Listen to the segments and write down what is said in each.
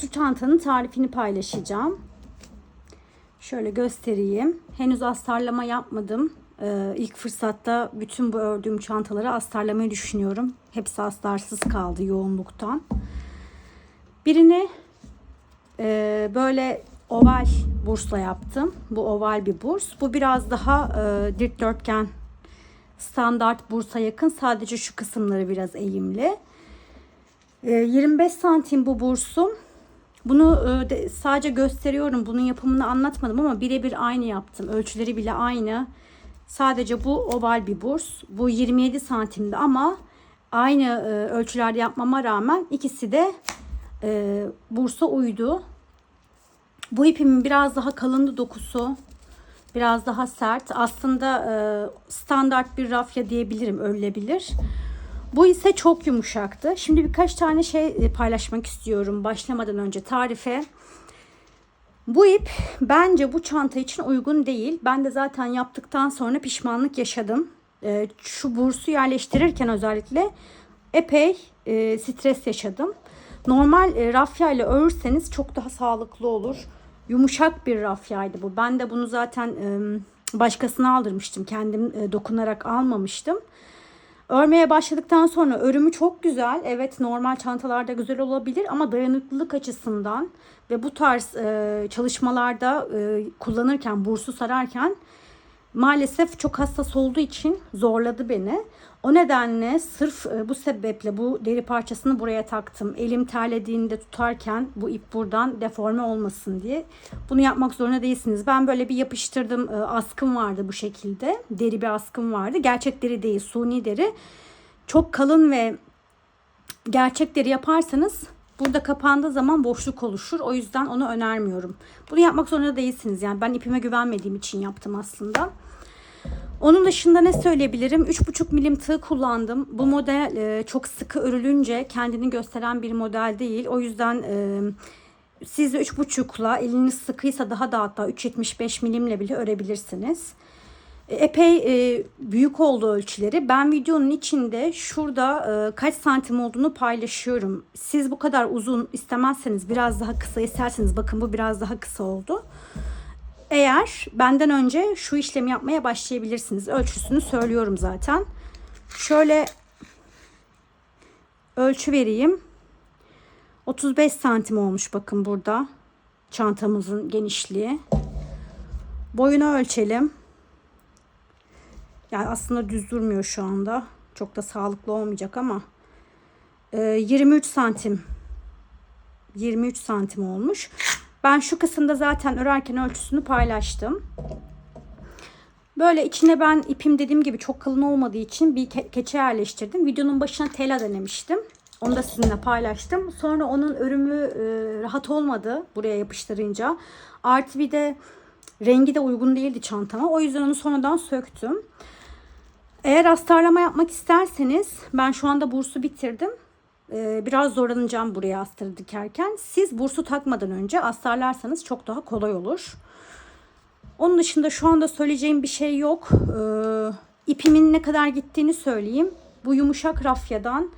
burslu çantanın tarifini paylaşacağım. Şöyle göstereyim. Henüz astarlama yapmadım. İlk fırsatta bütün bu ördüğüm çantaları astarlamayı düşünüyorum. Hepsi astarsız kaldı yoğunluktan. Birini böyle oval bursla yaptım. Bu oval bir burs. Bu biraz daha dikdörtgen, standart bursa yakın. Sadece şu kısımları biraz eğimli. 25 santim bu bursum. Bunu sadece gösteriyorum. Bunun yapımını anlatmadım ama birebir aynı yaptım. Ölçüleri bile aynı. Sadece bu oval bir burs. Bu 27 santimdi ama aynı ölçülerde yapmama rağmen ikisi de bursa uydu. Bu ipimin biraz daha kalındı dokusu. Biraz daha sert. Aslında standart bir rafya diyebilirim. Örülebilir. Bu ise çok yumuşaktı. Şimdi birkaç tane şey paylaşmak istiyorum başlamadan önce tarife. Bu ip bence bu çanta için uygun değil. Ben de zaten yaptıktan sonra pişmanlık yaşadım. Şu bursu yerleştirirken özellikle epey stres yaşadım. Normal rafya ile örürseniz çok daha sağlıklı olur. Yumuşak bir rafyaydı bu. Ben de bunu zaten başkasına aldırmıştım. Kendim dokunarak almamıştım. Örmeye başladıktan sonra örümü çok güzel. Evet, normal çantalarda güzel olabilir ama dayanıklılık açısından ve bu tarz çalışmalarda kullanırken, bursu sararken maalesef çok hassas olduğu için zorladı beni. O nedenle sırf bu sebeple bu deri parçasını buraya taktım. Elim terlediğinde tutarken bu ip buradan deforme olmasın diye. Bunu yapmak zorunda değilsiniz. Ben böyle bir yapıştırdım. Askım vardı bu şekilde. Deri bir askım vardı. Gerçek deri değil, suni deri. Çok kalın ve gerçek deri yaparsanız burada kapandığı zaman boşluk oluşur. O yüzden onu önermiyorum. Bunu yapmak zorunda değilsiniz. Yani ben ipime güvenmediğim için yaptım aslında. Onun dışında ne söyleyebilirim? 3,5 milim tığ kullandım. Bu model çok sıkı örülünce kendini gösteren bir model değil. O yüzden siz de 3,5'la, eliniz sıkıysa daha da hatta 3,75 milimle bile örebilirsiniz. Epey büyük oldu ölçüleri. Ben videonun içinde şurada kaç santim olduğunu paylaşıyorum. Siz bu kadar uzun istemezseniz biraz daha kısa isterseniz bakın bu biraz daha kısa oldu. Eğer benden önce şu işlemi yapmaya başlayabilirsiniz. Ölçüsünü söylüyorum zaten. Şöyle ölçü vereyim. 35 santim olmuş bakın burada. Çantamızın genişliği. Boyunu ölçelim. Yani aslında düz durmuyor şu anda. Çok da sağlıklı olmayacak ama 23 santim. 23 santim olmuş. Ben şu kısımda zaten örerken ölçüsünü paylaştım. Böyle içine ben ipim dediğim gibi çok kalın olmadığı için bir keçe yerleştirdim. Videonun başına tela denemiştim. Onu da sizinle paylaştım. Sonra onun örümü rahat olmadı buraya yapıştırınca. Artı bir de rengi de uygun değildi çantama. O yüzden onu sonradan söktüm. Eğer astarlama yapmak isterseniz ben şu anda bursu bitirdim. Biraz zorlanacağım buraya astarı dikerken. Siz bursu takmadan önce astarlarsanız çok daha kolay olur. Onun dışında şu anda söyleyeceğim bir şey yok. İpimin ne kadar gittiğini söyleyeyim. Bu yumuşak rafyadan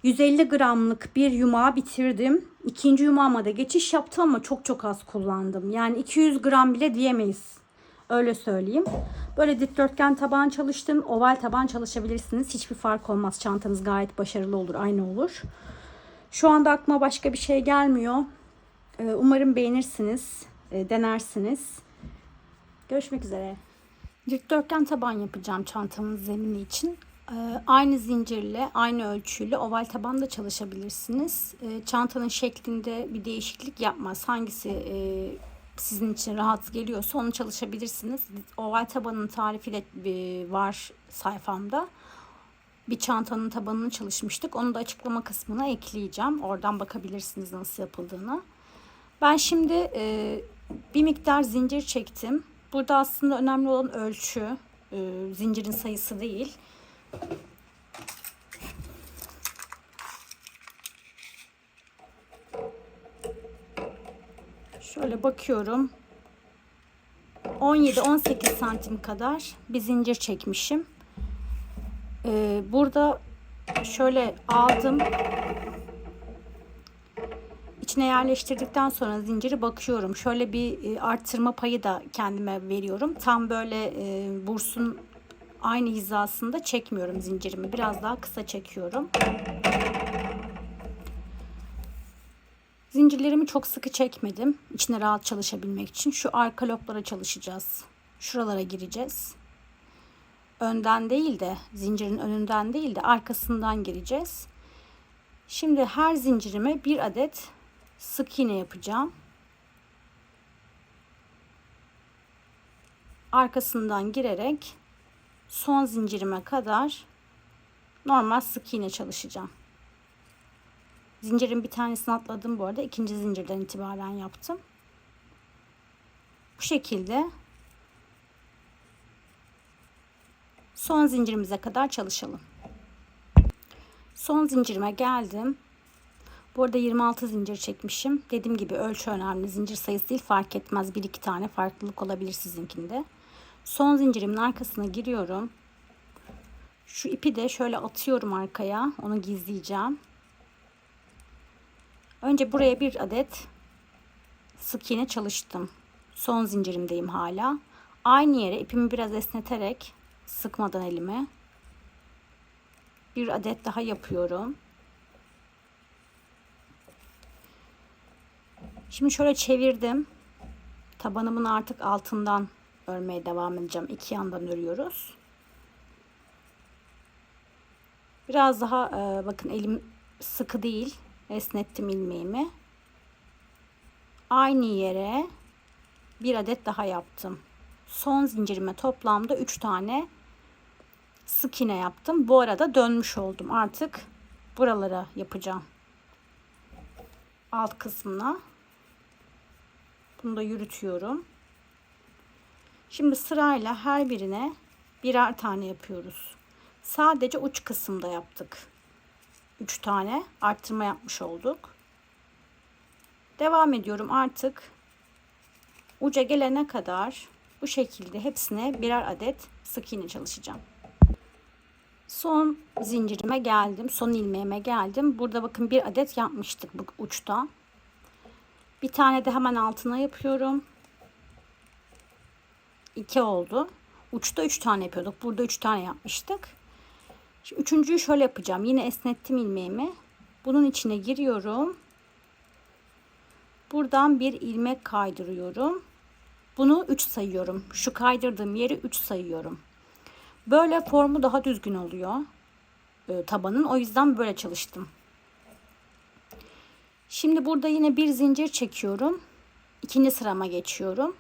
150 gramlık bir yumağı bitirdim. İkinci yumağıma da geçiş yaptım ama çok az kullandım. Yani 200 gram bile diyemeyiz. Öyle söyleyeyim. Böyle dikdörtgen taban çalıştım. Oval taban çalışabilirsiniz. Hiçbir fark olmaz. Çantanız gayet başarılı olur. Aynı olur. Şu anda aklıma başka bir şey gelmiyor. Umarım beğenirsiniz. Denersiniz. Görüşmek üzere. Dikdörtgen taban yapacağım çantamın zemini için. Aynı zincirle, aynı ölçüyle oval taban da çalışabilirsiniz. Çantanın şeklinde bir değişiklik yapmaz. Hangisi sizin için rahat geliyorsa onu çalışabilirsiniz. Oval tabanın tarifi de var sayfamda. Bir çantanın tabanını çalışmıştık. Onu da açıklama kısmına ekleyeceğim. Oradan bakabilirsiniz nasıl yapıldığını. Ben şimdi bir miktar zincir çektim. Burada aslında önemli olan ölçü. Zincirin sayısı değil. Şöyle bakıyorum. 17-18 santim kadar bir zincir çekmişim. Burada şöyle aldım. İçine yerleştirdikten sonra zinciri bakıyorum. Şöyle bir arttırma payı da kendime veriyorum. Tam böyle bursun aynı hizasında çekmiyorum zincirimi. Biraz daha kısa çekiyorum. Zincirlerimi çok sıkı çekmedim. İçine rahat çalışabilmek için. Şu arka loblara çalışacağız. Şuralara gireceğiz. Önden değil de, zincirin önünden değil de arkasından gireceğiz. Şimdi her zincirime bir adet sık iğne yapacağım. Arkasından girerek son zincirime kadar normal sık iğne çalışacağım. Zincirin bir tanesini atladım bu arada. İkinci zincirden itibaren yaptım. Bu şekilde son zincirimize kadar çalışalım. Son zincirime geldim. Bu arada 26 zincir çekmişim. Dediğim gibi ölçü önemli. Zincir sayısı değil, fark etmez. 1-2 tane farklılık olabilir sizinkinde. Son zincirimin arkasına giriyorum. Şu ipi de şöyle atıyorum arkaya. Onu gizleyeceğim. Önce buraya bir adet sık iğne çalıştım. Son zincirimdeyim hala. Aynı yere ipimi biraz esneterek, sıkmadan elime, bir adet daha yapıyorum. Şimdi şöyle çevirdim. Tabanımın artık altından örmeye devam edeceğim. İki yandan örüyoruz. Biraz daha bakın elim sıkı değil. Esnettim ilmeğimi. Aynı yere bir adet daha yaptım. Son zincirime toplamda 3 tane sık iğne yaptım. Bu arada dönmüş oldum. Artık buralara yapacağım. Alt kısmına. Bunu da yürütüyorum. Şimdi sırayla her birine birer tane yapıyoruz. Sadece uç kısımda yaptık. 3 tane arttırma yapmış olduk. Devam ediyorum artık. Uca gelene kadar bu şekilde hepsine birer adet sık iğne çalışacağım. Son zincirime geldim. Son ilmeğime geldim. Burada bakın bir adet yapmıştık bu uçta. Bir tane de hemen altına yapıyorum. 2 oldu. Uçta 3 tane yapıyorduk. Burada 3 tane yapmıştık. Şimdi üçüncüyü şöyle yapacağım. Yine esnettim ilmeğimi. Bunun içine giriyorum. Buradan bir ilmek kaydırıyorum. Bunu 3 sayıyorum. Şu kaydırdığım yeri 3 sayıyorum. Böyle formu daha düzgün oluyor tabanın. O yüzden böyle çalıştım. Şimdi burada yine bir zincir çekiyorum. İkinci sırama geçiyorum.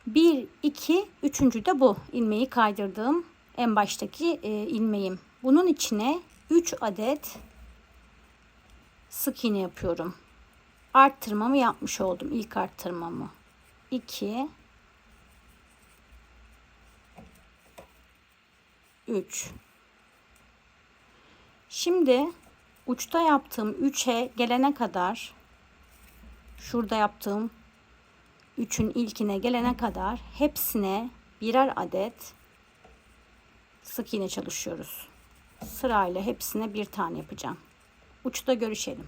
1, 2, üçüncü de bu. İlmeği kaydırdığım en baştaki ilmeğim. Bunun içine 3 adet sık iğne yapıyorum. Arttırmamı yapmış oldum. İlk arttırmamı. 2, 3. Şimdi uçta yaptığım 3'e gelene kadar, şurada yaptığım 3'ün ilkine gelene kadar hepsine birer adet sık iğne çalışıyoruz. Sırayla hepsine bir tane yapacağım. Uçta görüşelim.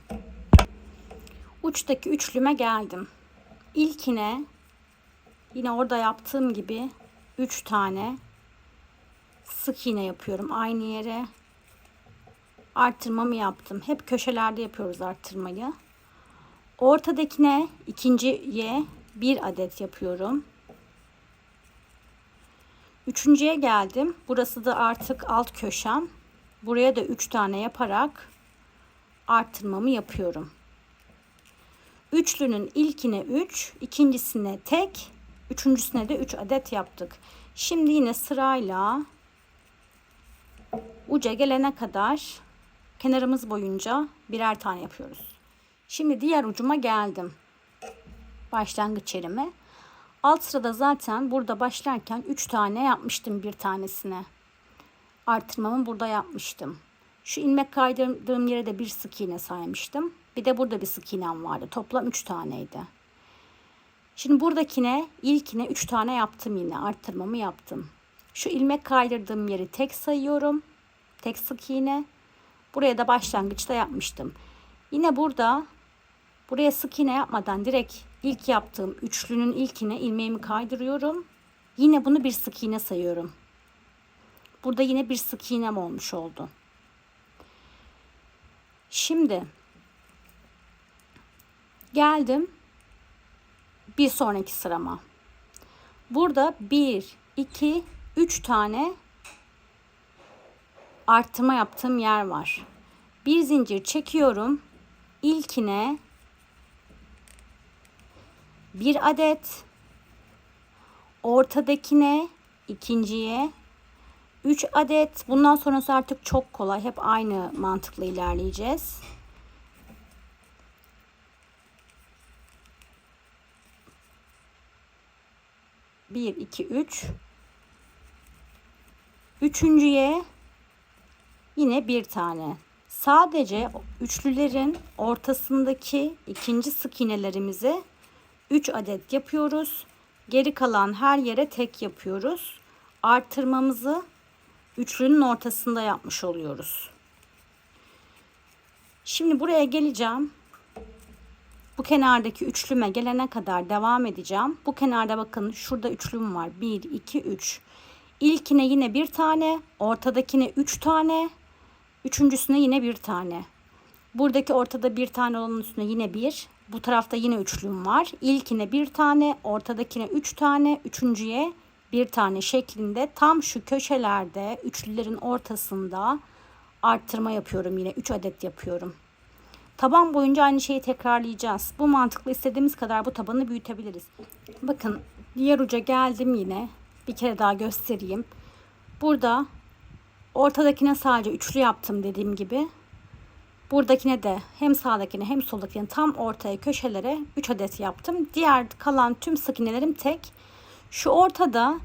Uçtaki üçlüme geldim. İlkine yine orada yaptığım gibi 3 tane sık iğne yapıyorum aynı yere. Arttırmamı yaptım. Hep köşelerde yapıyoruz arttırmayı. Ortadakine, ikinciye bir adet yapıyorum. Üçüncüye geldim. Burası da artık alt köşem. Buraya da 3 tane yaparak arttırmamı yapıyorum. Üçlünün ilkine 3, ikincisine tek, üçüncüsüne de 3 adet yaptık. Şimdi yine sırayla uca gelene kadar kenarımız boyunca birer tane yapıyoruz. Şimdi diğer ucuma geldim. Başlangıç yerime. Alt sırada zaten burada başlarken 3 tane yapmıştım bir tanesine. Artırmamı burada yapmıştım. Şu ilmek kaydırdığım yere de bir sık iğne saymıştım. Bir de burada bir sık iğnem vardı. Toplam 3 taneydi. Şimdi buradakine, ilkine 3 tane yaptım yine. Arttırmamı yaptım. Şu ilmek kaydırdığım yeri tek sayıyorum. Tek sık iğne. Buraya da başlangıçta yapmıştım. Yine burada Buraya sık iğne yapmadan direkt ilk yaptığım üçlünün ilkine ilmeğimi kaydırıyorum. Yine bunu bir sık iğne sayıyorum. Burada yine bir sık iğnem olmuş oldu. Şimdi geldim bir sonraki sırama. Burada 1, 2, 3 tane arttırma yaptığım yer var. Bir zincir çekiyorum. İlkine bir adet, ortadakine, ikinciye 3 adet. Bundan sonrası artık çok kolay. Hep aynı mantıkla ilerleyeceğiz. Bir, iki, üç. Üçüncüye yine bir tane. Sadece üçlülerin ortasındaki ikinci sık iğnelerimizi 3 adet yapıyoruz. Geri kalan her yere tek yapıyoruz. Artırmamızı üçlünün ortasında yapmış oluyoruz. Şimdi buraya geleceğim. Bu kenardaki üçlüme gelene kadar devam edeceğim. Bu kenarda bakın şurada üçlüm var. 1, 2, 3. İlkine yine bir tane. Ortadakine 3 tane. Üçüncüsüne yine bir tane. Buradaki ortada bir tane olanın üstüne yine bir. Bu tarafta yine üçlüm var. İlkine bir tane. Ortadakine 3 tane. Üçüncüye bir tane şeklinde tam şu köşelerde üçlülerin ortasında arttırma yapıyorum. Yine 3 adet yapıyorum. Taban boyunca aynı şeyi tekrarlayacağız. Bu mantıkla istediğimiz kadar bu tabanı büyütebiliriz. Bakın diğer uca geldim yine. Bir kere daha göstereyim. Burada ortadakine sadece üçlü yaptım dediğim gibi. Buradakine de hem sağdakine hem soldakine tam ortaya köşelere 3 adet yaptım. Diğer kalan tüm sık iğnelerim tek. Şu ortada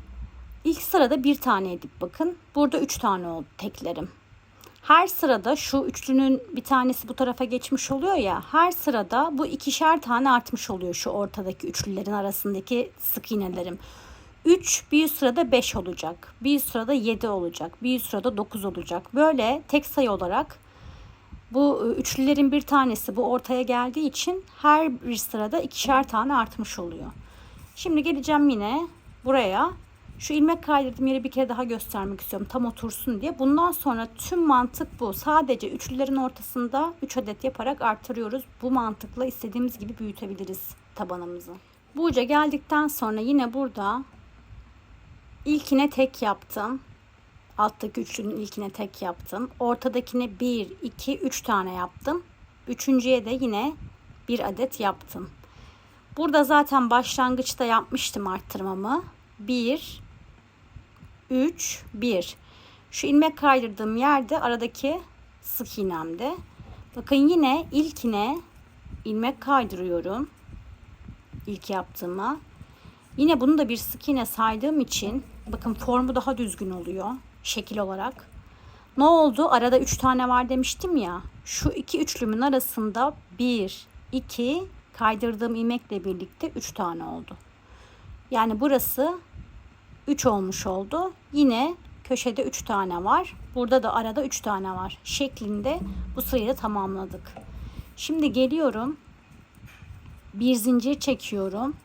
ilk sırada bir taneydi bakın. Burada 3 tane oldu teklerim. Her sırada şu üçlünün bir tanesi bu tarafa geçmiş oluyor ya. Her sırada bu ikişer tane artmış oluyor şu ortadaki üçlülerin arasındaki sık iğnelerim. 3 bir üst sırada 5 olacak. Bir üst sırada 7 olacak. Bir üst sırada 9 olacak. Böyle tek sayı olarak bu üçlülerin bir tanesi bu ortaya geldiği için her bir sırada ikişer tane artmış oluyor. Şimdi geleceğim yine buraya. Şu ilmek kaydırdığım yeri bir kere daha göstermek istiyorum. Tam otursun diye. Bundan sonra tüm mantık bu. Sadece üçlülerin ortasında 3 adet yaparak artırıyoruz. Bu mantıkla istediğimiz gibi büyütebiliriz tabanımızı. Bu uca geldikten sonra yine burada ilkine tek yaptım. Alttaki üçlünün ilkine tek yaptım. Ortadakine 1, 2, 3 tane yaptım. Üçüncüye de yine bir adet yaptım. Burada zaten başlangıçta yapmıştım arttırmamı. 1, 3, 1. Şu ilmek kaydırdığım yerde aradaki sık iğnemde. Bakın yine ilkine ilmek kaydırıyorum. İlk yaptığıma. Yine bunu da bir sık iğne saydığım için bakın formu daha düzgün oluyor şekil olarak. Ne oldu? Arada 3 tane var demiştim ya. Şu iki üçlümün arasında 1, 2 kaydırdığım ilmekle birlikte 3 tane oldu. Yani burası 3 olmuş oldu. Yine köşede 3 tane var. Burada da arada 3 tane var. Şeklinde bu sırayı da tamamladık. Şimdi geliyorum. Bir zincir çekiyorum.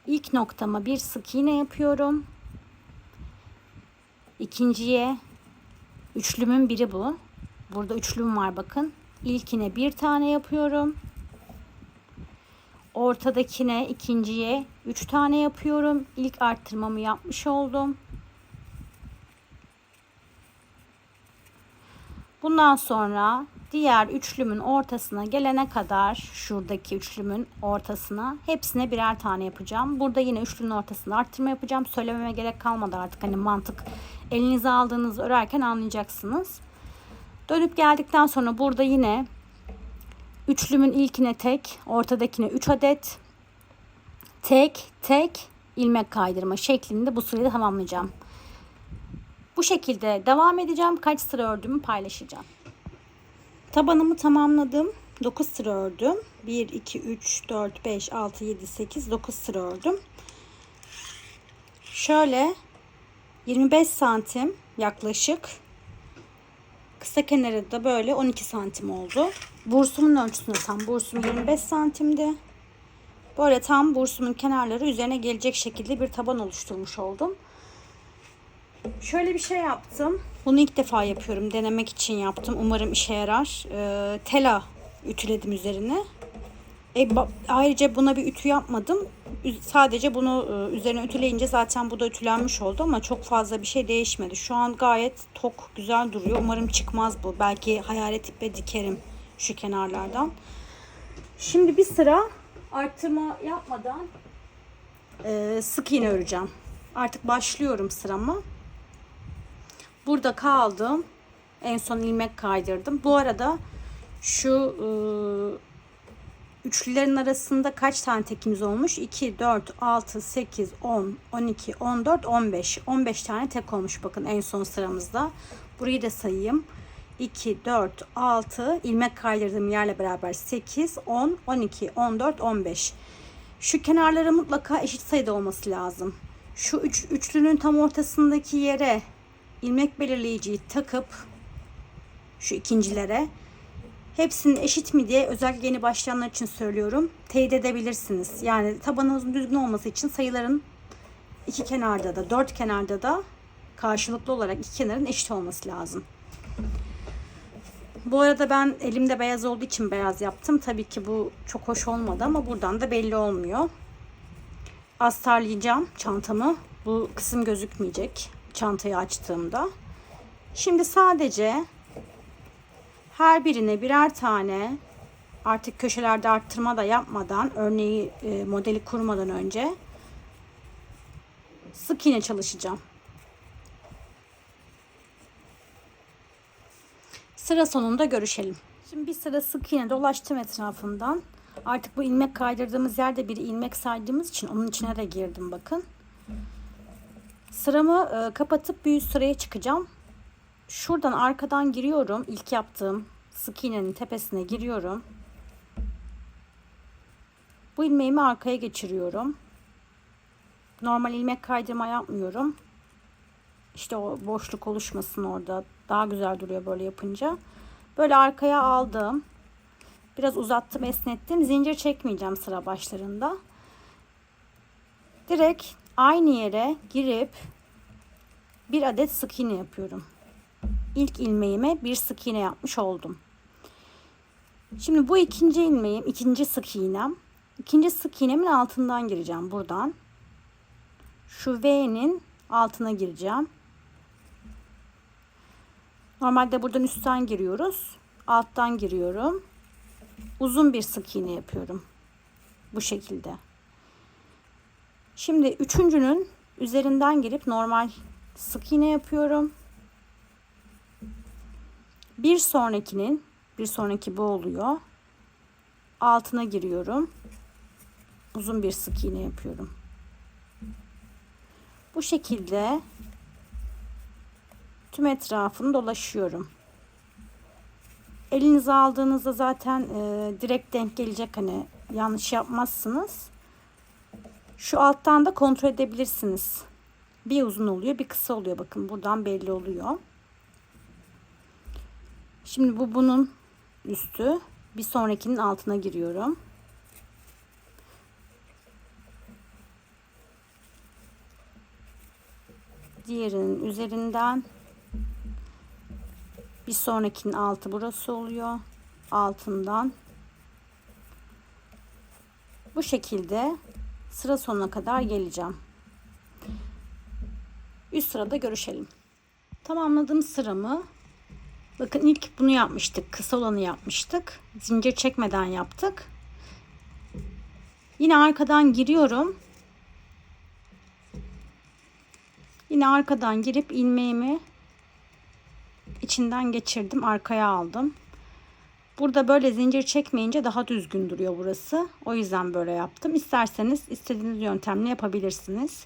İlk noktama bir sık iğne yapıyorum. İkinciye üçlümün biri bu. Burada üçlüm var bakın. İlkine bir tane yapıyorum. Ortadakine ikinciye 3 tane yapıyorum. İlk arttırmamı yapmış oldum. Bundan sonra diğer üçlümün ortasına gelene kadar şuradaki üçlümün ortasına hepsine birer tane yapacağım. Burada yine üçlünün ortasına arttırma yapacağım. Söylememe gerek kalmadı artık. Hani mantık elinize aldığınızı örerken anlayacaksınız. Dönüp geldikten sonra burada yine üçlümün ilkine tek, ortadakine 3 adet tek tek ilmek kaydırma şeklinde bu sırayı tamamlayacağım. Bu şekilde devam edeceğim. Kaç sıra ördüğümü paylaşacağım. Tabanımı tamamladım. 9 sıra ördüm. 1, 2, 3, 4, 5, 6, 7, 8, 9 sıra ördüm. Şöyle 25 santim yaklaşık. Kısa kenarı da böyle 12 santim oldu. bursumun ölçüsünde tam bursum 25 santimdi. Böyle tam bursumun kenarları üzerine gelecek şekilde bir taban oluşturmuş oldum. Şöyle bir şey yaptım. Bunu ilk defa yapıyorum. Denemek için yaptım. Umarım işe yarar. Tela ütüledim üzerine. Ayrıca buna bir ütü yapmadım. Sadece bunu üzerine ütüleyince zaten bu da ütülenmiş oldu ama çok fazla bir şey değişmedi. Şu an gayet tok, güzel duruyor. Umarım çıkmaz bu. Belki hayalet iple dikerim şu kenarlardan. Şimdi bir sıra arttırma yapmadan sık iğne öreceğim. Artık başlıyorum sırama. Burada kaldım. En son ilmek kaydırdım. Bu arada şu üçlülerin arasında kaç tane tekimiz olmuş? 2, 4, 6, 8, 10, 12, 14, 15. 15 tane tek olmuş bakın en son sıramızda. Burayı da sayayım. 2, 4, 6, ilmek kaydırdığım yerle beraber 8, 10, 12, 14, 15. Şu kenarlara mutlaka eşit sayıda olması lazım. Şu üçlünün tam ortasındaki yere ilmek belirleyiciyi takıp şu ikincilere hepsinin eşit mi diye özellikle yeni başlayanlar için söylüyorum. Teyit edebilirsiniz. Yani tabanınızın düzgün olması için sayıların iki kenarda da dört kenarda da karşılıklı olarak iki kenarın eşit olması lazım. Bu arada ben elimde beyaz olduğu için beyaz yaptım. Tabii ki bu çok hoş olmadı ama buradan da belli olmuyor. Astarlayacağım çantamı. Bu kısım gözükmeyecek çantayı açtığımda. Şimdi sadece her birine birer tane, artık köşelerde arttırma da yapmadan, örneği modeli kurmadan önce sık iğne çalışacağım. Sıra sonunda görüşelim. Şimdi bir sıra sık iğne dolaştım etrafından. Artık bu ilmek kaydırdığımız yerde bir ilmek saydığımız için onun içine de girdim bakın. Sıramı kapatıp bir üst sıraya çıkacağım. Şuradan arkadan giriyorum. İlk yaptığım sık iğnenin tepesine giriyorum. Bu ilmeğimi arkaya geçiriyorum. Normal ilmek kaydırma yapmıyorum. İşte o boşluk oluşmasın orada. Daha güzel duruyor böyle yapınca. Böyle arkaya aldım. Biraz uzattım, esnettim. Zincir çekmeyeceğim sıra başlarında. Direkt aynı yere girip bir adet sık iğne yapıyorum. İlk ilmeğime bir sık iğne yapmış oldum. Şimdi bu ikinci ilmeğim, ikinci sık iğnem. İkinci sık iğnemin altından gireceğim buradan. Şu V'nin altına gireceğim. Normalde buradan üstten giriyoruz. Alttan giriyorum. Uzun bir sık iğne yapıyorum. Bu şekilde. Şimdi üçüncünün üzerinden girip normal sık iğne yapıyorum. Bir sonraki bu oluyor. Altına giriyorum. Uzun bir sık iğne yapıyorum. Bu şekilde tüm etrafını dolaşıyorum. Elinize aldığınızda zaten direkt denk gelecek, hani yanlış yapmazsınız. Şu alttan da kontrol edebilirsiniz. Bir uzun oluyor, bir kısa oluyor. Bakın buradan belli oluyor. Şimdi bu bunun üstü. Bir sonrakinin altına giriyorum. Diğerinin üzerinden bir sonrakinin altı burası oluyor. Altından bu şekilde sıra sonuna kadar geleceğim. Üst sırada görüşelim. Tamamladığım sıramı, bakın ilk bunu yapmıştık. Kısa olanı yapmıştık. Zincir çekmeden yaptık. Yine arkadan giriyorum. Yine arkadan girip ilmeğimi içinden geçirdim. Arkaya aldım. Burada böyle zincir çekmeyince daha düzgün duruyor burası. O yüzden böyle yaptım. İsterseniz istediğiniz yöntemle yapabilirsiniz.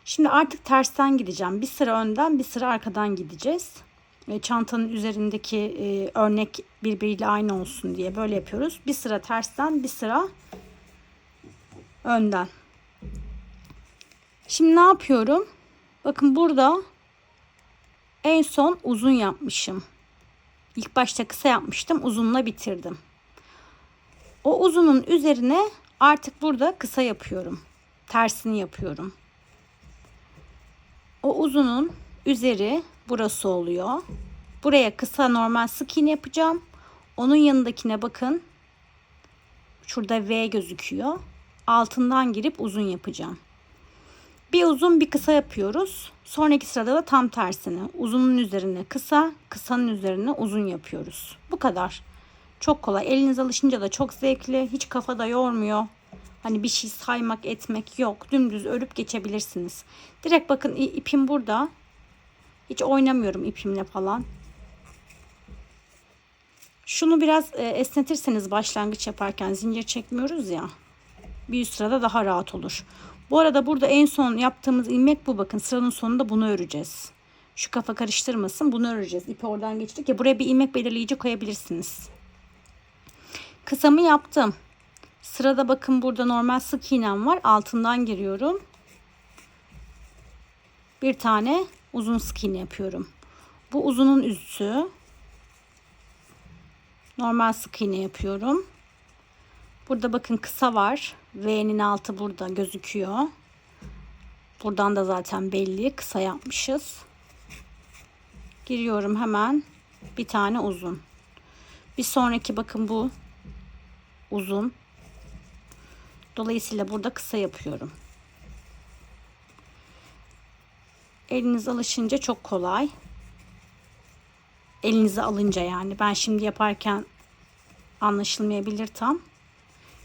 Şimdi artık tersten gideceğim. Bir sıra önden, bir sıra arkadan gideceğiz. Çantanın üzerindeki örnek birbiriyle aynı olsun diye böyle yapıyoruz. Bir sıra tersten, bir sıra önden. Şimdi ne yapıyorum? Bakın burada en son uzun yapmışım. İlk başta kısa yapmıştım. Uzunla bitirdim. O uzunun üzerine artık burada kısa yapıyorum. Tersini yapıyorum. O uzunun üzeri burası oluyor. Buraya kısa normal sık iğne yapacağım. Onun yanındakine bakın. Şurada V gözüküyor. Altından girip uzun yapacağım. Bir uzun bir kısa yapıyoruz. Sonraki sırada da tam tersini. Uzunun üzerine kısa, kısanın üzerine uzun yapıyoruz. Bu kadar. Çok kolay. Eliniz alışınca da çok zevkli. Hiç kafada yormuyor. Hani bir şey saymak etmek yok. Dümdüz örüp geçebilirsiniz. Direkt bakın ipim burada. Hiç oynamıyorum ipimle falan. Şunu biraz esnetirseniz başlangıç yaparken zincir çekmiyoruz ya. Bir üst sırada daha rahat olur. Bu arada burada en son yaptığımız ilmek bu. Bakın sıranın sonunda bunu öreceğiz. Şu kafa karıştırmasın. Bunu öreceğiz. İpi oradan geçtik ya. Buraya bir ilmek belirleyici koyabilirsiniz. Kısamı yaptım. Sırada bakın burada normal sık iğnem var. Altından giriyorum. Bir tane uzun sık iğne yapıyorum. Bu uzunun üstü. Normal sık iğne yapıyorum. Burada bakın kısa var. V'nin altı burada gözüküyor. Buradan da zaten belli. Kısa yapmışız. Giriyorum hemen. Bir tane uzun. Bir sonraki bakın bu uzun. Dolayısıyla burada kısa yapıyorum. Eliniz alışınca çok kolay. Elinize alınca yani. Ben şimdi yaparken anlaşılmayabilir tam.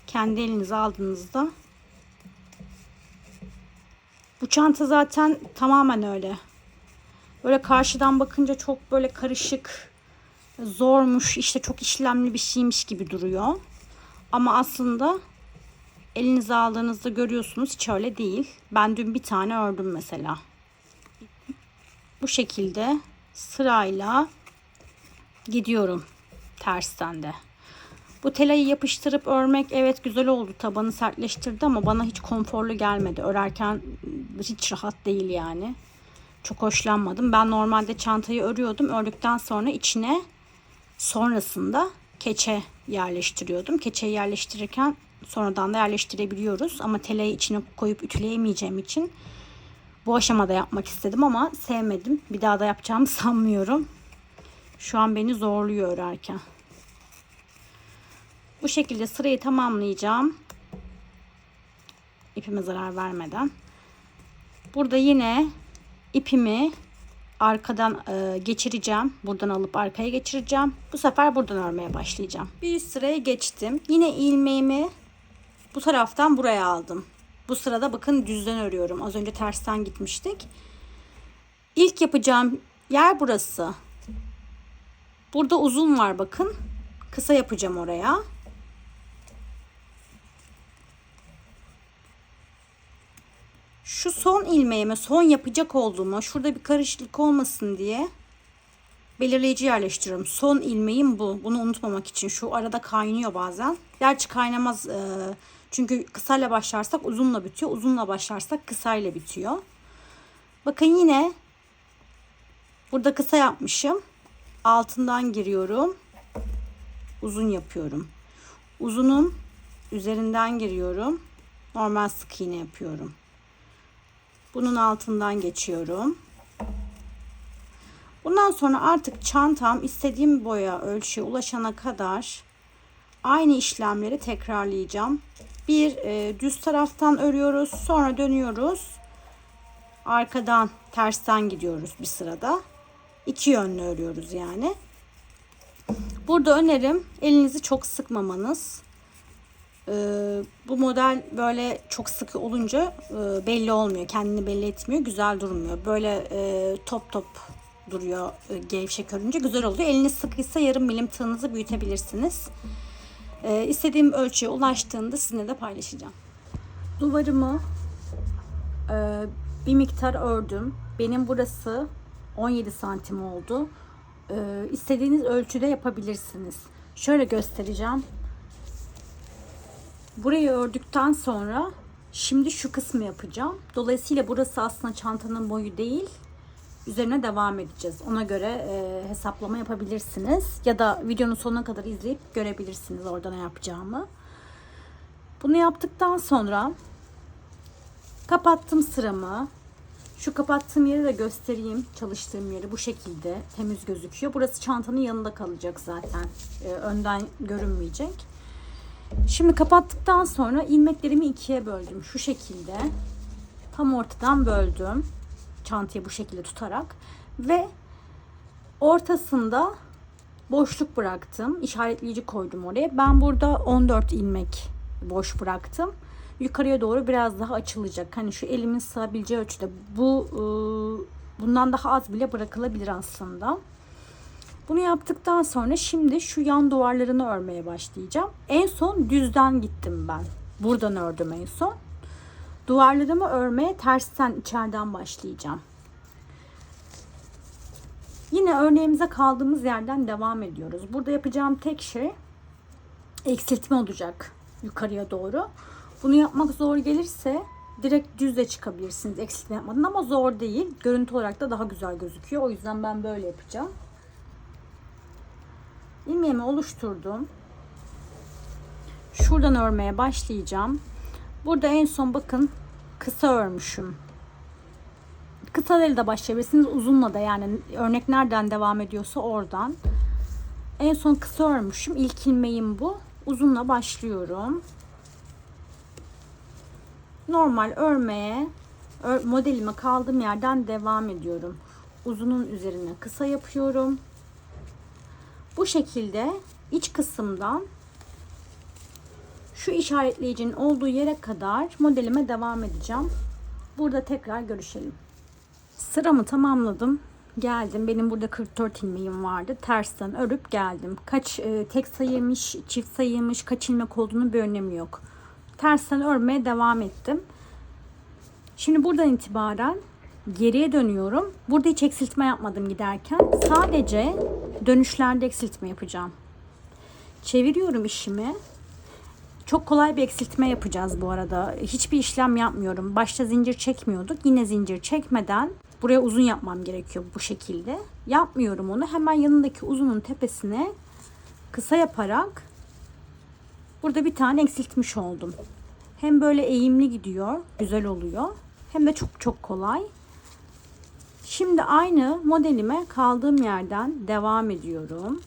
Kendi elinize aldığınızda. Bu çanta zaten tamamen öyle. Böyle karşıdan bakınca çok böyle karışık, zormuş, işte çok işlemli bir şeymiş gibi duruyor. Ama aslında elinize aldığınızda görüyorsunuz hiç öyle değil. Ben dün bir tane ördüm mesela. Bu şekilde sırayla gidiyorum tersten de. Bu telayı yapıştırıp örmek evet güzel oldu. Tabanı sertleştirdi ama bana hiç konforlu gelmedi. Örerken hiç rahat değil yani. Çok hoşlanmadım. Ben normalde çantayı örüyordum. Ördükten sonra içine sonrasında keçe yerleştiriyordum. Keçeyi yerleştirirken sonradan da yerleştirebiliyoruz. Ama telayı içine koyup ütüleyemeyeceğim için bu aşamada yapmak istedim ama sevmedim. Bir daha da yapacağımı sanmıyorum. Şu an beni zorluyor örerken. Bu şekilde sırayı tamamlayacağım. İpime zarar vermeden. Burada yine ipimi arkadan geçireceğim. Buradan alıp arkaya geçireceğim. Bu sefer buradan örmeye başlayacağım. Bir üst sıraya geçtim. Yine ilmeğimi bu taraftan buraya aldım. Bu sırada bakın düzden örüyorum. Az önce tersten gitmiştik. İlk yapacağım yer burası. Burada uzun var bakın. Kısa yapacağım oraya. Şu son ilmeğime, son yapacak olduğuma, şurada bir karışıklık olmasın diye belirleyici yerleştiriyorum. Son ilmeğim bu. Bunu unutmamak için. Şu arada kaynıyor bazen. Gerçi kaynamaz. Çünkü kısayla başlarsak uzunla bitiyor. Uzunla başlarsak kısayla bitiyor. Bakın yine burada kısa yapmışım. Altından giriyorum. Uzun yapıyorum. Uzunun üzerinden giriyorum. Normal sık iğne yapıyorum. Bunun altından geçiyorum. Bundan sonra artık çantam istediğim boya ölçüye ulaşana kadar aynı işlemleri tekrarlayacağım. Bir düz taraftan örüyoruz. Sonra dönüyoruz. Arkadan tersten gidiyoruz bir sırada. İki yönlü örüyoruz yani. Burada önerim elinizi çok sıkmamanız. Bu model böyle çok sıkı olunca belli olmuyor. Kendini belli etmiyor. Güzel durmuyor. Böyle top top duruyor gevşek örünce. Güzel oluyor. Eliniz sıkıysa yarım milim tığınızı büyütebilirsiniz. İstediğim ölçüye ulaştığında sizinle de paylaşacağım. Duvarımı bir miktar ördüm. Benim burası 17 santim oldu. İstediğiniz ölçüde yapabilirsiniz. Şöyle göstereceğim. Burayı ördükten sonra şimdi şu kısmı yapacağım. Dolayısıyla burası aslında çantanın boyu değil. Üzerine devam edeceğiz. Ona göre hesaplama yapabilirsiniz. Ya da videonun sonuna kadar izleyip görebilirsiniz orada ne yapacağımı. Bunu yaptıktan sonra kapattım sıramı. Şu kapattığım yeri de göstereyim. Çalıştığım yeri bu şekilde temiz gözüküyor. Burası çantanın yanında kalacak zaten. Önden görünmeyecek. Şimdi kapattıktan sonra ilmeklerimi ikiye böldüm. Şu şekilde tam ortadan böldüm. Çantayı bu şekilde tutarak ve ortasında boşluk bıraktım. İşaretleyici koydum oraya. Ben burada 14 ilmek boş bıraktım. Yukarıya doğru biraz daha açılacak. Hani şu elimin sığabileceği ölçüde. Bundan daha az bile bırakılabilir aslında. Bunu yaptıktan sonra şimdi şu yan duvarlarını örmeye başlayacağım. En son düzden gittim ben. Buradan ördüm en son. Duvarlarımı örmeye tersten içeriden başlayacağım. Yine örneğimize kaldığımız yerden devam ediyoruz. Burada yapacağım tek şey eksiltme olacak yukarıya doğru. Bunu yapmak zor gelirse direkt düzle çıkabilirsiniz eksiltme yapmadan, ama zor değil. Görüntü olarak da daha güzel gözüküyor. O yüzden ben böyle yapacağım. İlmeğimi oluşturdum. Şuradan örmeye başlayacağım. Burada en son bakın kısa örmüşüm. Kısa da başlayabilirsiniz, uzunla da, yani örnek nereden devam ediyorsa oradan. En son kısa örmüşüm. İlk ilmeğim bu. Uzunla başlıyorum. Normal örmeye modelime kaldığım yerden devam ediyorum. Uzunun üzerine kısa yapıyorum. Bu şekilde iç kısımdan şu işaretleyicinin olduğu yere kadar modelime devam edeceğim. Burada tekrar görüşelim. Sıramı tamamladım. Geldim. Benim burada 44 ilmeğim vardı. Tersten örüp geldim. Tek sayıymış, çift sayıymış, kaç ilmek olduğunu bir önemi yok. Tersten örmeye devam ettim. Şimdi buradan itibaren geriye dönüyorum. Burada hiç eksiltme yapmadım giderken. Sadece dönüşlerde eksiltme yapacağım. Çeviriyorum işimi. Çok kolay bir eksiltme yapacağız bu arada. Hiçbir işlem yapmıyorum. Başta zincir çekmiyorduk. Yine zincir çekmeden buraya uzun yapmam gerekiyor bu şekilde. Yapmıyorum onu. Hemen yanındaki uzunun tepesine kısa yaparak burada bir tane eksiltmiş oldum. Hem böyle eğimli gidiyor, güzel oluyor. Hem de çok çok kolay. Şimdi aynı modelime kaldığım yerden devam ediyorum.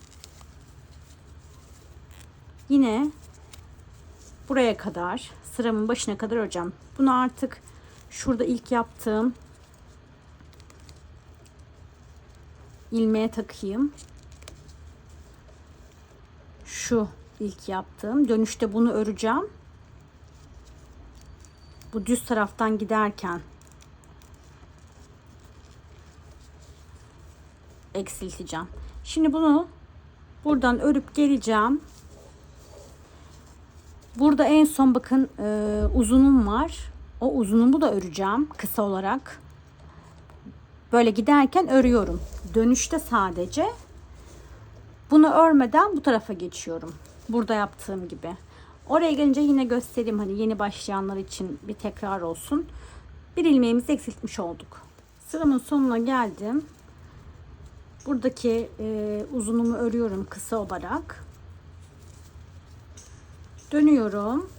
Yine buraya kadar, sıramın başına kadar öreceğim. Bunu artık şurada ilk yaptığım ilmeğe takayım. Şu ilk yaptığım. Dönüşte bunu öreceğim. Bu düz taraftan giderken eksilteceğim. Şimdi bunu buradan örüp geleceğim. Burada en son bakın uzunum var. O uzunumu da öreceğim kısa olarak. Böyle giderken örüyorum. Dönüşte sadece bunu örmeden bu tarafa geçiyorum. Burada yaptığım gibi. Oraya gelince yine göstereyim, hani yeni başlayanlar için bir tekrar olsun. Bir ilmeğimizi eksiltmiş olduk. Sıramın sonuna geldim. Buradaki uzunumu örüyorum kısa olarak. Dönüyorum.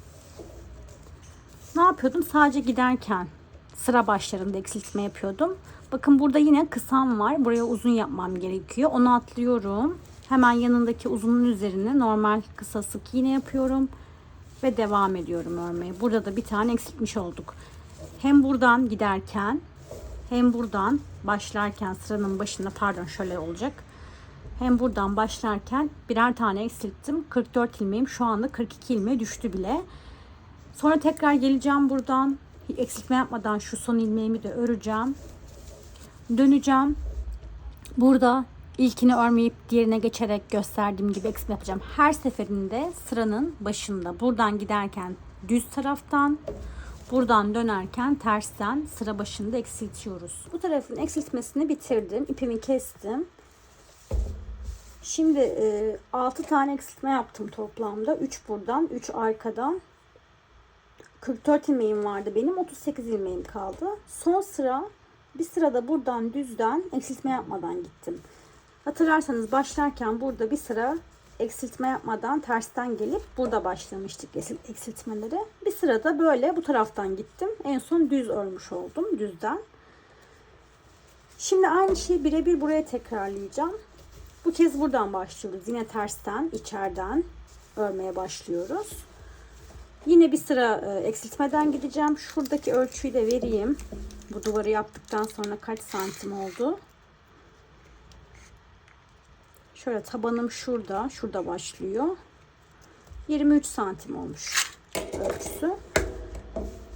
Ne yapıyordum? Sadece giderken sıra başlarında eksiltme yapıyordum. Bakın burada yine kısam var. Buraya uzun yapmam gerekiyor. Onu atlıyorum. Hemen yanındaki uzunun üzerine normal kısa sık iğne yapıyorum. Ve devam ediyorum örmeye. Burada da bir tane eksiltmiş olduk. Hem buradan giderken hem buradan başlarken sıranın başında, pardon şöyle olacak. Hem buradan başlarken birer tane eksilttim. 44 ilmeğim şu anda 42 ilmeğe düştü bile. Sonra tekrar geleceğim buradan. Eksiltme yapmadan şu son ilmeğimi de öreceğim. Döneceğim. Burada ilkini örmeyip diğerine geçerek gösterdiğim gibi eksiltme yapacağım. Her seferinde sıranın başında buradan giderken düz taraftan, buradan dönerken tersten sıra başında eksiltiyoruz. Bu tarafın eksiltmesini bitirdim. İpimi kestim. Şimdi 6 tane eksiltme yaptım toplamda. 3 buradan, 3 arkadan. 44 ilmeğim vardı benim. 38 ilmeğim kaldı. Son sıra bir sırada buradan düzden eksiltme yapmadan gittim. Hatırlarsanız başlarken burada bir sıra eksiltme yapmadan tersten gelip burada başlamıştık eksiltmeleri. Bir sırada böyle bu taraftan gittim. En son düz örmüş oldum düzden. Şimdi aynı şeyi birebir buraya tekrarlayacağım. Bu kez buradan başlıyoruz. Yine tersten, içeriden örmeye başlıyoruz. Yine bir sıra eksiltmeden gideceğim. Şuradaki ölçüyü de vereyim. Bu duvarı yaptıktan sonra kaç santim oldu? Şöyle tabanım şurada. Şurada başlıyor. 23 santim olmuş ölçüsü.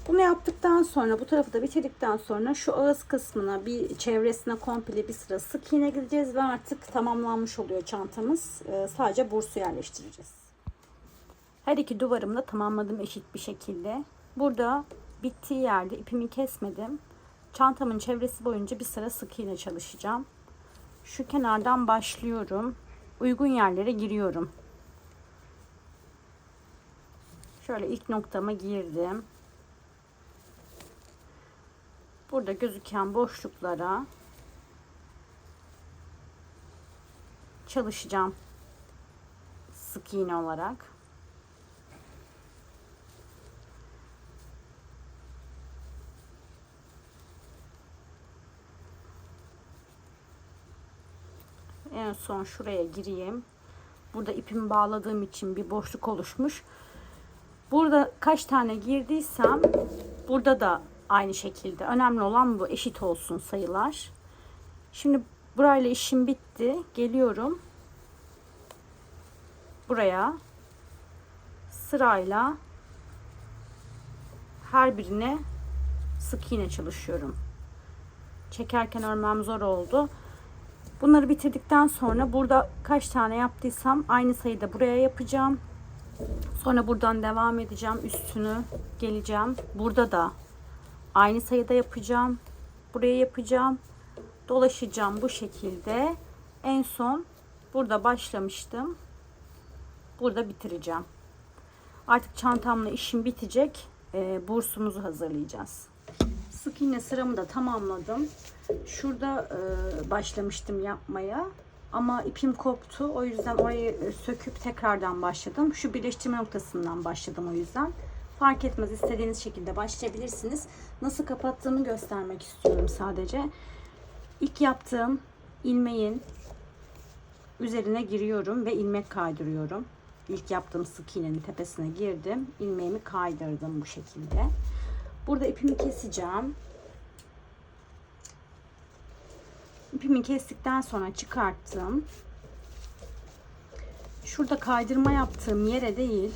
Bunu yaptıktan sonra bu tarafı da bitirdikten sonra şu ağız kısmına bir çevresine komple bir sıra sık iğne gideceğiz ve artık tamamlanmış oluyor çantamız. Sadece bursu yerleştireceğiz. Her iki duvarımı da tamamladım eşit bir şekilde. Burada bittiği yerde ipimi kesmedim. Çantamın çevresi boyunca bir sıra sık iğne çalışacağım. Şu kenardan başlıyorum. Uygun yerlere giriyorum. Şöyle ilk noktama girdim. Burada gözüken boşluklara çalışacağım sık iğne olarak. En son şuraya gireyim. Burada ipimi bağladığım için bir boşluk oluşmuş. Burada kaç tane girdiysem burada da aynı şekilde. Önemli olan bu, eşit olsun sayılar. Şimdi burayla işim bitti. Geliyorum. Buraya sırayla her birine sık iğne çalışıyorum. Çekerken örmem zor oldu. Bunları bitirdikten sonra burada kaç tane yaptıysam aynı sayıda buraya yapacağım. Sonra buradan devam edeceğim. Üstünü geleceğim. Burada da aynı sayıda yapacağım. Buraya yapacağım. Dolaşacağım bu şekilde. En son burada başlamıştım. Burada bitireceğim. Artık çantamla işim bitecek. Bursumuzu hazırlayacağız. Sık iğne sıramı da tamamladım. Şurada başlamıştım yapmaya. Ama ipim koptu. O yüzden orayı söküp tekrardan başladım. Şu birleştirme noktasından başladım o yüzden. Fark etmez. İstediğiniz şekilde başlayabilirsiniz. Nasıl kapattığımı göstermek istiyorum sadece. İlk yaptığım ilmeğin üzerine giriyorum ve ilmek kaydırıyorum. İlk yaptığım sık iğnenin tepesine girdim. İlmeğimi kaydırdım bu şekilde. Burada ipimi keseceğim. İpimi kestikten sonra çıkarttım. Şurada kaydırma yaptığım yere değil,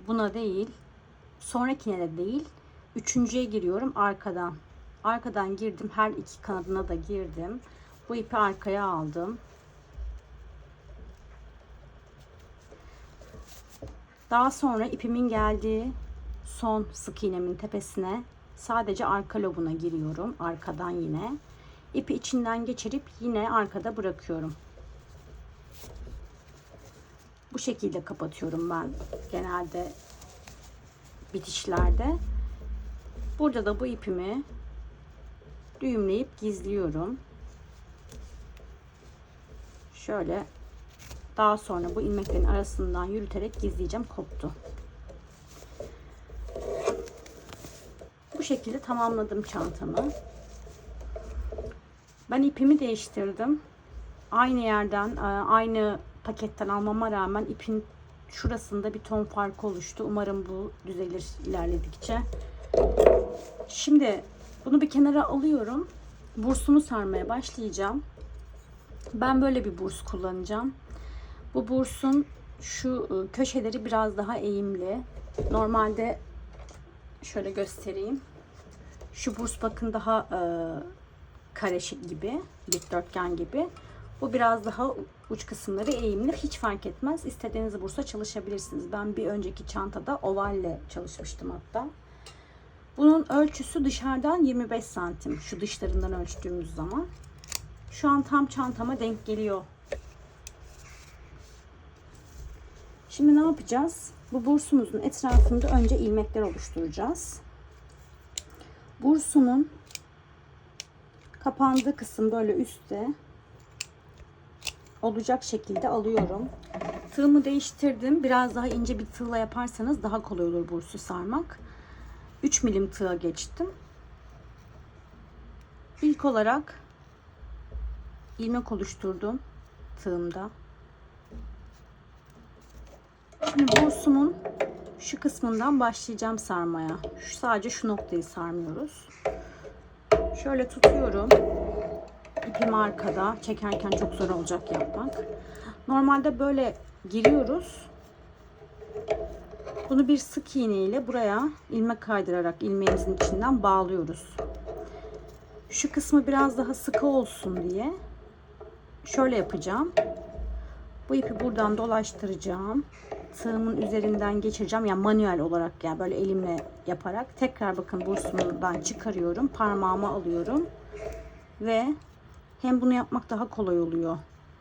buna değil, sonrakine de değil, üçüncüye giriyorum arkadan. Arkadan girdim, her iki kanadına da girdim. Bu ipi arkaya aldım. Daha sonra ipimin geldiği son sık iğnemin tepesine sadece arka lobuna giriyorum. Arkadan yine. İpi içinden geçirip yine arkada bırakıyorum. Bu şekilde kapatıyorum ben genelde bitişlerde. Burada da bu ipimi düğümleyip gizliyorum. Şöyle daha sonra bu ilmeklerin arasından yürüterek gizleyeceğim. Koptu. Bu şekilde tamamladım çantamı. Ben ipimi değiştirdim. Aynı yerden, aynı paketten almama rağmen ipin şurasında bir ton farkı oluştu. Umarım bu düzelir ilerledikçe. Şimdi bunu bir kenara alıyorum. Bursunu sarmaya başlayacağım. Ben böyle bir burs kullanacağım. Bu bursun şu köşeleri biraz daha eğimli. Normalde şöyle göstereyim. Şu burs bakın daha kare gibi, dikdörtgen gibi. Bu biraz daha uç kısımları eğimli. Hiç fark etmez. İstediğiniz bursa çalışabilirsiniz. Ben bir önceki çantada ovalle çalışmıştım hatta. Bunun ölçüsü dışarıdan 25 santim. Şu dışlarından ölçtüğümüz zaman. Şu an tam çantama denk geliyor. Şimdi ne yapacağız? Bu bursumuzun etrafında önce ilmekler oluşturacağız. Bursumun kapandığı kısım böyle üstte. olacak şekilde alıyorum. Tığımı değiştirdim. Biraz daha ince bir tığla yaparsanız daha kolay olur bursu sarmak. 3 milim tığa geçtim. İlk olarak ilmek oluşturdum tığımda. Şimdi bursumun şu kısmından başlayacağım sarmaya. Sadece şu noktayı sarmıyoruz. Şöyle tutuyorum. İpim arkada. Çekerken çok zor olacak yapmak. Normalde böyle giriyoruz. Bunu bir sık iğne ile buraya ilmek kaydırarak ilmeğimizin içinden bağlıyoruz. Şu kısmı biraz daha sıkı olsun diye şöyle yapacağım. Bu ipi buradan dolaştıracağım. Tığımın üzerinden geçireceğim. Yani manuel olarak, yani böyle elimle yaparak. Tekrar bakın bursumundan çıkarıyorum. Parmağıma alıyorum. Ve hem bunu yapmak daha kolay oluyor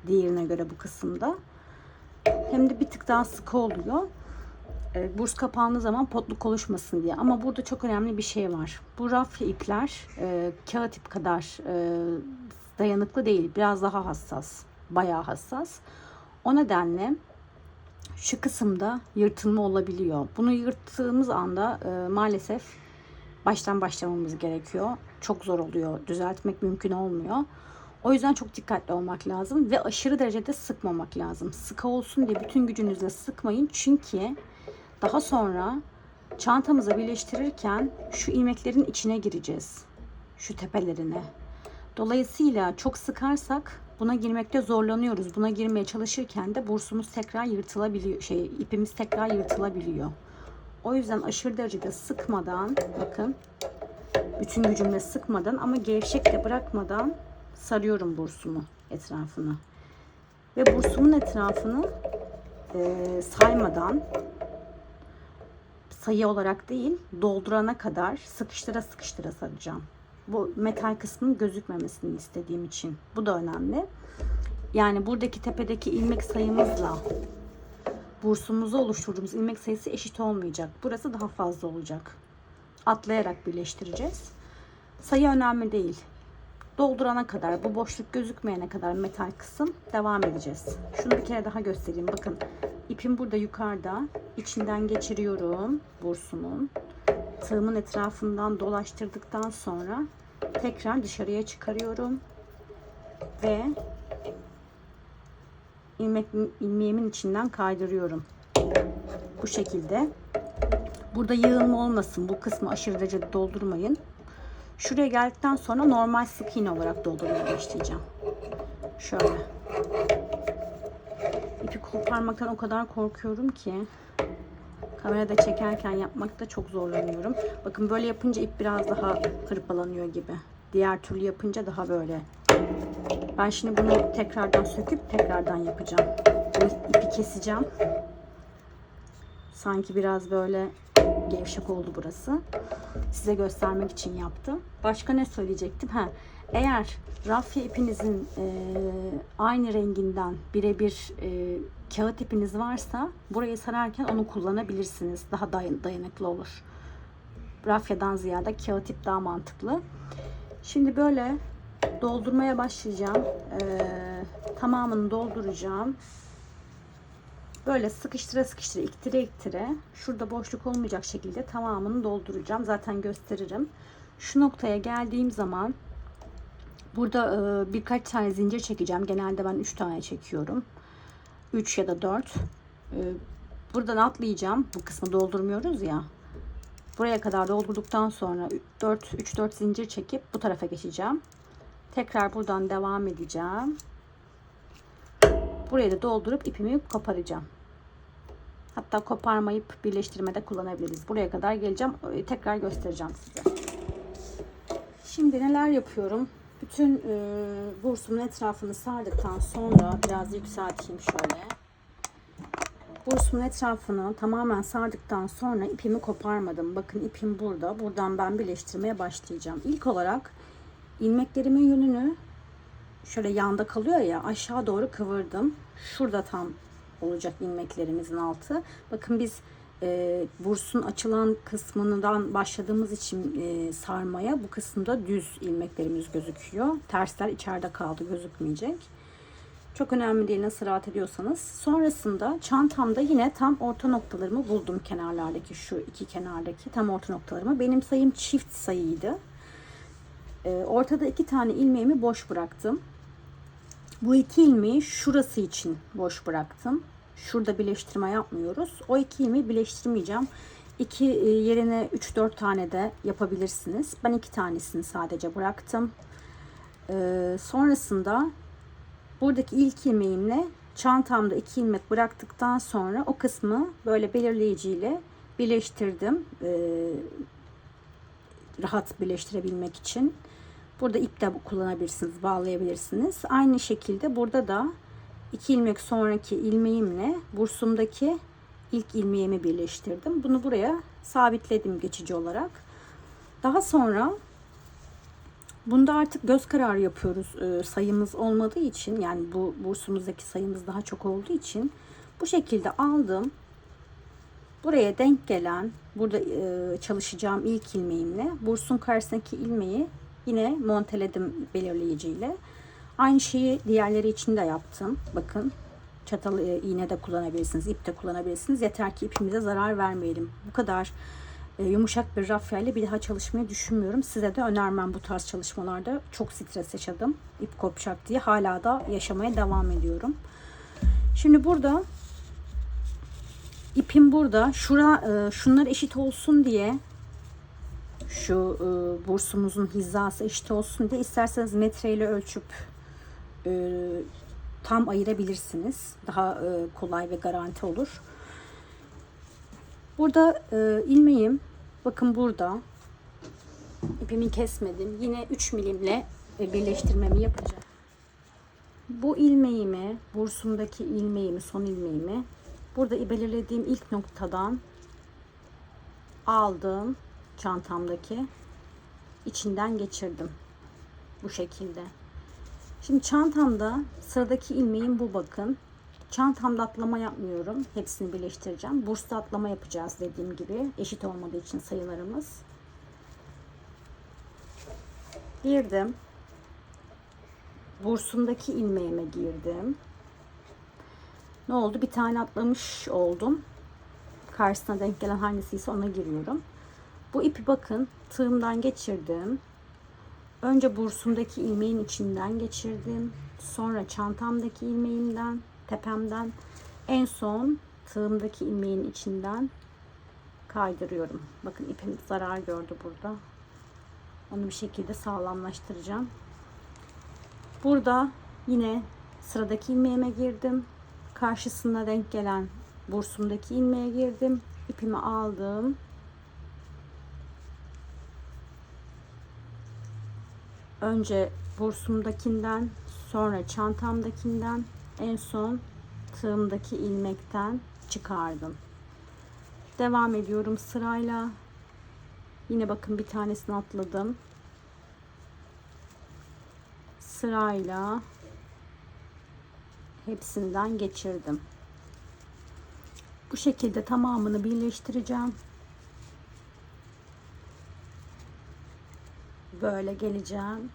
diğerine göre bu kısımda. Hem de bir tık daha sıkı oluyor. Burs kapandığı zaman potluk oluşmasın diye. Ama burada çok önemli bir şey var. Bu rafya ipler kağıt ip kadar dayanıklı değil. Biraz daha hassas. Bayağı hassas. O nedenle şu kısımda yırtılma olabiliyor. Bunu yırttığımız anda maalesef baştan başlamamız gerekiyor. Çok zor oluyor. Düzeltmek mümkün olmuyor. O yüzden çok dikkatli olmak lazım ve aşırı derecede sıkmamak lazım. Sıkı olsun diye bütün gücünüzle sıkmayın. Çünkü daha sonra çantamıza birleştirirken şu ilmeklerin içine gireceğiz. Şu tepelerine. Dolayısıyla çok sıkarsak buna girmekte zorlanıyoruz. Buna girmeye çalışırken de bursumuz tekrar yırtılabiliyor. İpimiz tekrar yırtılabiliyor. O yüzden aşırı derecede sıkmadan, bakın bütün gücümle sıkmadan ama gevşek de bırakmadan sarıyorum bursumu etrafını. Ve bursumun etrafını saymadan, sayı olarak değil, doldurana kadar sıkıştıra sıkıştıra saracağım. Bu metal kısmının gözükmemesini istediğim için. Bu da önemli. Yani buradaki tepedeki ilmek sayımızla bursumuzu oluşturduğumuz ilmek sayısı eşit olmayacak. Burası daha fazla olacak. Atlayarak birleştireceğiz. Sayı önemli değil. Doldurana kadar, bu boşluk gözükmeyene kadar metal kısım devam edeceğiz. Şunu bir kere daha göstereyim. Bakın ipim burada yukarıda. İçinden geçiriyorum bursumun. Tığımın etrafından dolaştırdıktan sonra tekrar dışarıya çıkarıyorum. Ve ilmeğimin içinden kaydırıyorum. Bu şekilde. Burada yığılma olmasın. Bu kısmı aşırı derecede doldurmayın. Şuraya geldikten sonra normal sık iğne olarak doldurmaya başlayacağım. Şöyle. İpi koparmaktan o kadar korkuyorum ki kamerada çekerken yapmakta çok zorlanıyorum. Bakın böyle yapınca ip biraz daha hırpalanıyor gibi. Diğer türlü yapınca daha böyle. Ben şimdi bunu tekrardan söküp tekrardan yapacağım. Bu ipi keseceğim. Sanki biraz böyle gevşek oldu burası. Size göstermek için yaptım. Başka ne söyleyecektim? Eğer rafya ipinizin aynı renginden birebir kağıt ipiniz varsa burayı sararken onu kullanabilirsiniz. Daha dayanıklı olur. Rafyadan ziyade kağıt ip daha mantıklı. Şimdi böyle doldurmaya başlayacağım. Tamamını dolduracağım. Böyle sıkıştıra sıkıştıra, iktire iktire, şurada boşluk olmayacak şekilde tamamını dolduracağım. Zaten gösteririm. Şu noktaya geldiğim zaman burada birkaç tane zincir çekeceğim. Genelde ben 3 tane çekiyorum. 3 ya da 4. Buradan atlayacağım. Bu kısmı doldurmuyoruz ya. Buraya kadar doldurduktan sonra 3-4 zincir çekip bu tarafa geçeceğim. Tekrar buradan devam edeceğim. Burayı da doldurup ipimi koparacağım. Hatta koparmayıp birleştirmede kullanabiliriz. Buraya kadar geleceğim. Tekrar göstereceğim size. Şimdi neler yapıyorum? Bütün bursumun etrafını sardıktan sonra biraz yükselteyim şöyle. Bursumun etrafını tamamen sardıktan sonra ipimi koparmadım. Bakın ipim burada. Buradan ben birleştirmeye başlayacağım. İlk olarak ilmeklerimin yönünü şöyle yanda kalıyor ya, aşağı doğru kıvırdım. Şurada tam olacak ilmeklerimizin altı. Bakın biz bursun açılan kısmından başladığımız için sarmaya, bu kısımda düz ilmeklerimiz gözüküyor. Tersler içeride kaldı, gözükmeyecek. Çok önemli değil nasıl rahat ediyorsanız. Sonrasında çantamda yine tam orta noktalarımı buldum, kenarlardaki, şu iki kenardaki tam orta noktalarımı. Benim sayım çift sayıydı. Ortada 2 tane ilmeğimi boş bıraktım. Bu 2 ilmeği şurası için boş bıraktım. Şurada birleştirme yapmıyoruz. O 2 ilmeği birleştirmeyeceğim. 2 yerine 3-4 tane de yapabilirsiniz. Ben 2 tanesini sadece bıraktım. Sonrasında buradaki ilk ilmeğimle çantamda 2 ilmek bıraktıktan sonra o kısmı böyle belirleyiciyle birleştirdim. Rahat birleştirebilmek için. Burada ip de kullanabilirsiniz, bağlayabilirsiniz. Aynı şekilde burada da 2 ilmek sonraki ilmeğimle bursumdaki ilk ilmeğimi birleştirdim. Bunu buraya sabitledim geçici olarak. Daha sonra bunda artık göz kararı yapıyoruz. Sayımız olmadığı için, yani bu bursumuzdaki sayımız daha çok olduğu için bu şekilde aldım. Buraya denk gelen, burada çalışacağım ilk ilmeğimle bursun karşısındaki ilmeği yine monteledim belirleyiciyle. Aynı şeyi diğerleri için de yaptım. Bakın, çatal iğne de kullanabilirsiniz, ip de kullanabilirsiniz. Yeter ki ipimize zarar vermeyelim. Bu kadar yumuşak bir rafya ile bir daha çalışmayı düşünmüyorum. Size de önermem bu tarz çalışmalarda. Çok stres yaşadım, ip kopacak diye. Hala da yaşamaya devam ediyorum. Şimdi burada ipim burada. Şunlar eşit olsun diye, şu bursumuzun hizası eşit olsun diye isterseniz metreyle ölçüp tam ayırabilirsiniz. Daha kolay ve garanti olur. Burada ilmeğim, bakın burada ipimi kesmedim. Yine 3 milimle birleştirmemi yapacağım. Bu ilmeğimi, bursumdaki ilmeğimi, son ilmeğimi burada belirlediğim ilk noktadan aldım, çantamdaki içinden geçirdim bu şekilde. Şimdi çantamda sıradaki ilmeğim bu, bakın. Çantamda atlama yapmıyorum. Hepsini birleştireceğim. Bursta atlama yapacağız dediğim gibi. Eşit olmadığı için sayılarımız. Girdim. Bursumdaki ilmeğime girdim. Ne oldu? Bir tane atlamış oldum. Karşısına denk gelen hangisiyse ona giriyorum. Bu ipi bakın tığımdan geçirdim. Önce bursumdaki ilmeğin içinden geçirdim. Sonra çantamdaki ilmeğimden, tepemden, en son tığımdaki ilmeğin içinden kaydırıyorum. Bakın ipim zarar gördü burada. Onu bir şekilde sağlamlaştıracağım. Burada yine sıradaki ilmeğime girdim. Karşısına denk gelen bursumdaki ilmeğe girdim. İpimi aldım. Önce bursumdakinden, sonra çantamdakinden, en son tığımdaki ilmekten çıkardım. Devam ediyorum sırayla. Yine bakın bir tanesini atladım. Sırayla hepsinden geçirdim. Bu şekilde tamamını birleştireceğim. Böyle geleceğim.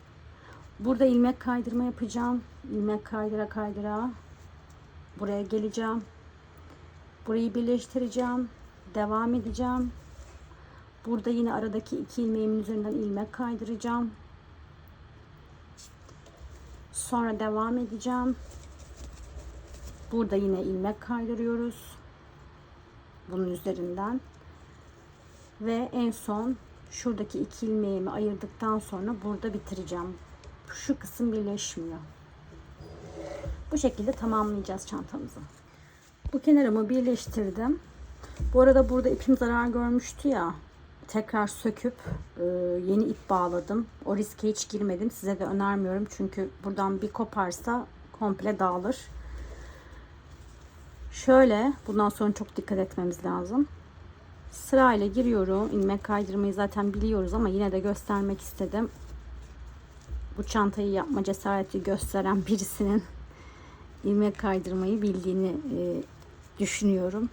Burada ilmek kaydırma yapacağım. İlmek kaydıra kaydıra buraya geleceğim. Burayı birleştireceğim. Devam edeceğim. Burada yine aradaki 2 ilmeğimin üzerinden ilmek kaydıracağım. Sonra devam edeceğim. Burada yine ilmek kaydırıyoruz. Bunun üzerinden. Ve en son şuradaki 2 ilmeğimi ayırdıktan sonra burada bitireceğim. Şu kısım birleşmiyor. Bu şekilde tamamlayacağız çantamızı. Bu kenarımı birleştirdim. Bu arada burada ipim zarar görmüştü ya. Tekrar söküp yeni ip bağladım. O riske hiç girmedim. Size de önermiyorum. Çünkü buradan bir koparsa komple dağılır. Şöyle, bundan sonra çok dikkat etmemiz lazım. Sırayla giriyorum. İlmek kaydırmayı zaten biliyoruz ama yine de göstermek istedim. Bu çantayı yapma cesareti gösteren birisinin ilmek kaydırmayı bildiğini düşünüyorum.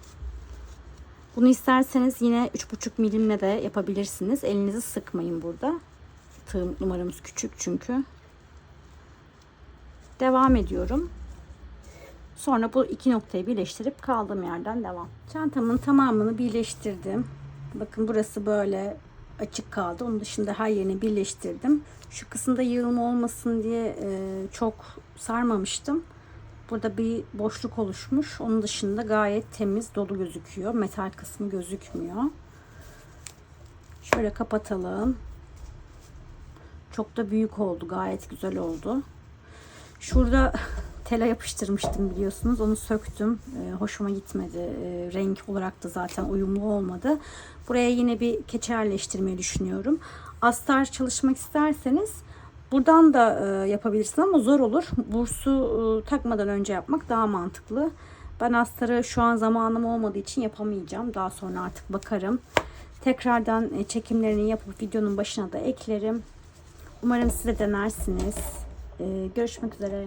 Bunu isterseniz yine 3,5 milimle de yapabilirsiniz. Elinizi sıkmayın burada. Tığ numaramız küçük çünkü. Devam ediyorum. Sonra bu iki noktayı birleştirip kaldığım yerden devam. Çantamın tamamını birleştirdim. Bakın burası böyle açık kaldı. Onun dışında her yerini birleştirdim. Şu kısımda yığılma olmasın diye çok sarmamıştım. Burada bir boşluk oluşmuş. Onun dışında gayet temiz, dolu gözüküyor. Metal kısmı gözükmüyor. Şöyle kapatalım. Çok da büyük oldu. Gayet güzel oldu. Şurada tela yapıştırmıştım biliyorsunuz. Onu söktüm. Hoşuma gitmedi. Renk olarak da zaten uyumlu olmadı. Buraya yine bir keçe yerleştirmeyi düşünüyorum. Astar çalışmak isterseniz buradan da yapabilirsiniz ama zor olur. Bursu takmadan önce yapmak daha mantıklı. Ben astarı şu an zamanım olmadığı için yapamayacağım. Daha sonra artık bakarım. Tekrardan çekimlerini yapıp videonun başına da eklerim. Umarım siz de denersiniz. Görüşmek üzere.